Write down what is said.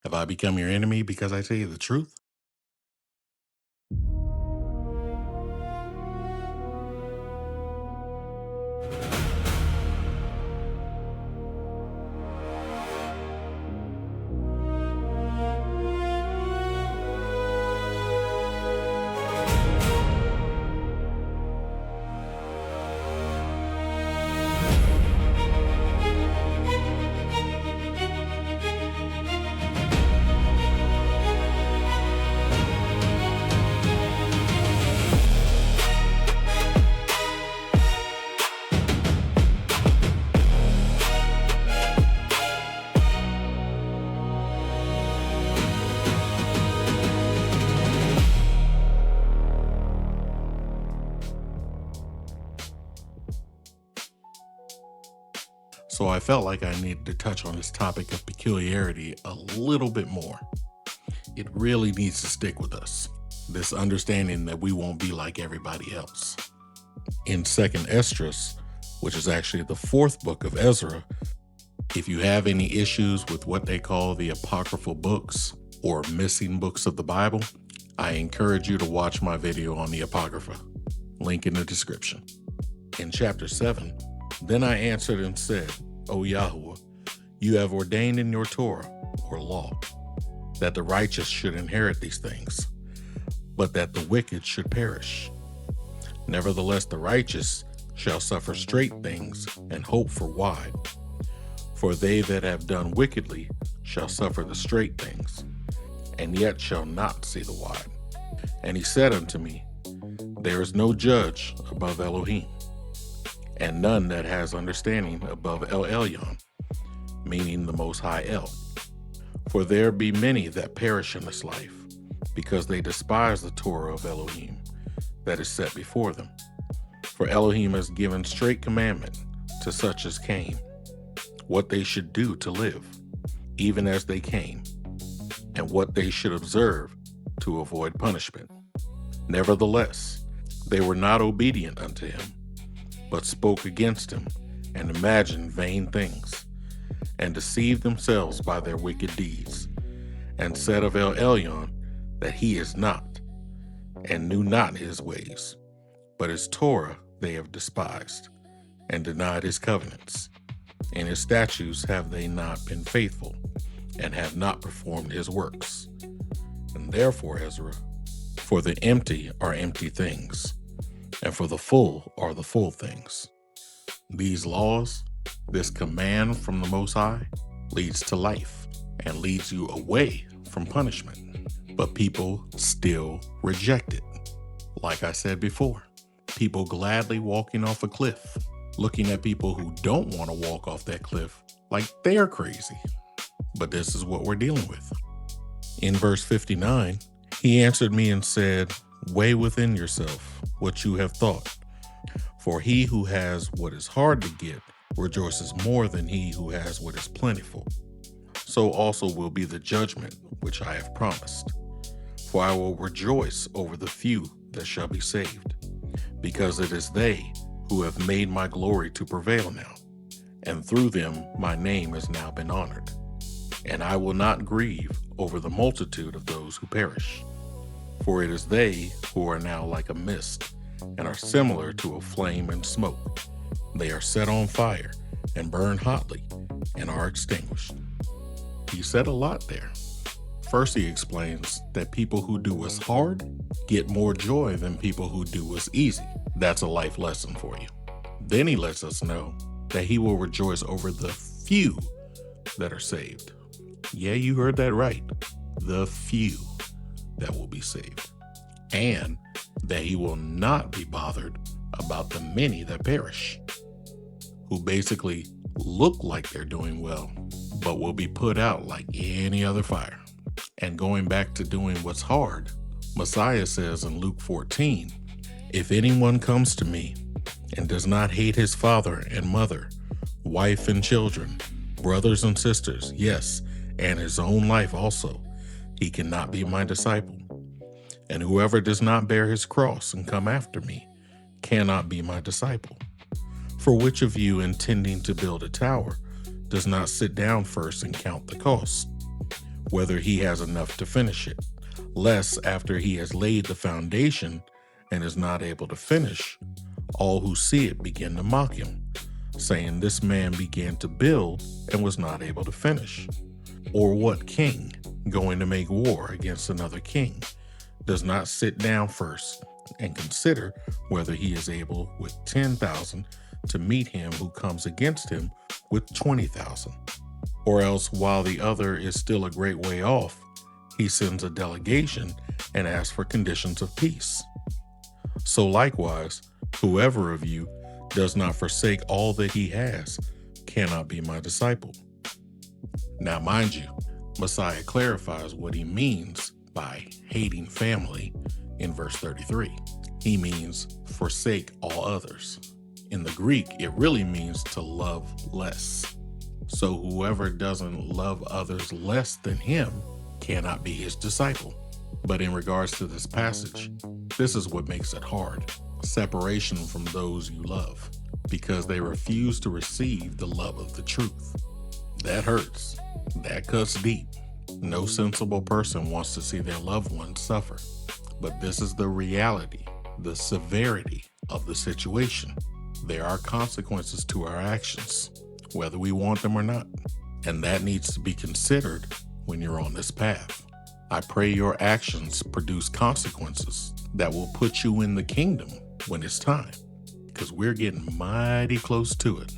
Have I become your enemy because I tell you the truth? So I felt like I needed to touch on this topic of peculiarity a little bit more. It really needs to stick with us. This understanding that we won't be like everybody else. In 2nd Esdras, which is actually the 4th book of Ezra, if you have any issues with what they call the apocryphal books or missing books of the Bible, I encourage you to watch my video on the Apocrypha. Link in the description. In chapter 7, then I answered and said, O Yahweh, you have ordained in your Torah, or law, that the righteous should inherit these things, but that the wicked should perish. Nevertheless, the righteous shall suffer straight things and hope for wide. For they that have done wickedly shall suffer the straight things, and yet shall not see the wide. And he said unto me, there is no judge above Elohim, and none that has understanding above El Elyon, meaning the Most High El. For there be many that perish in this life, because they despise the Torah of Elohim that is set before them. For Elohim has given straight commandment to such as came, what they should do to live, even as they came, and what they should observe to avoid punishment. Nevertheless, they were not obedient unto him, but spoke against him, and imagined vain things, and deceived themselves by their wicked deeds, and said of El Elyon that he is not, and knew not his ways, but his Torah they have despised, and denied his covenants. In his statutes have they not been faithful, and have not performed his works. And therefore, Ezra, for the empty are empty things, and for the full are the full things. These laws, this command from the Most High, leads to life and leads you away from punishment. But people still reject it. Like I said before, people gladly walking off a cliff, looking at people who don't want to walk off that cliff like they're crazy. But this is what we're dealing with. In verse 59, he answered me and said, weigh within yourself what you have thought. For he who has what is hard to get rejoices more than he who has what is plentiful. So also will be the judgment which I have promised. For I will rejoice over the few that shall be saved, because it is they who have made my glory to prevail now, and through them my name has now been honored. And I will not grieve over the multitude of those who perish. For it is they who are now like a mist, and are similar to a flame and smoke. They are set on fire, and burn hotly, and are extinguished. He said a lot there. First, he explains that people who do what's hard get more joy than people who do what's easy. That's a life lesson for you. Then he lets us know that he will rejoice over the few that are saved. Yeah, you heard that right. The few that will be saved. And that he will not be bothered about the many that perish, who basically look like they're doing well, but will be put out like any other fire. And going back to doing what's hard, Messiah says in Luke 14, if anyone comes to me and does not hate his father and mother, wife and children, brothers and sisters, yes, and his own life also, he cannot be my disciple. And whoever does not bear his cross and come after me cannot be my disciple. For which of you intending to build a tower does not sit down first and count the cost, whether he has enough to finish it, lest after he has laid the foundation and is not able to finish, all who see it begin to mock him, saying, "This man began to build and was not able to finish." Or what king, going to make war against another king, does not sit down first and consider whether he is able with 10,000 to meet him who comes against him with 20,000? Or else, while the other is still a great way off, he sends a delegation and asks for conditions of peace. So likewise, whoever of you does not forsake all that he has cannot be my disciple. Now, mind you, Messiah clarifies what he means by hating family in verse 33. He means forsake all others. In the Greek, it really means to love less. So whoever doesn't love others less than him cannot be his disciple. But in regards to this passage, this is what makes it hard: separation from those you love, because they refuse to receive the love of the truth. That hurts. That cuts deep. No sensible person wants to see their loved ones suffer. But this is the reality, the severity of the situation. There are consequences to our actions, whether we want them or not. And that needs to be considered when you're on this path. I pray your actions produce consequences that will put you in the kingdom when it's time, because we're getting mighty close to it.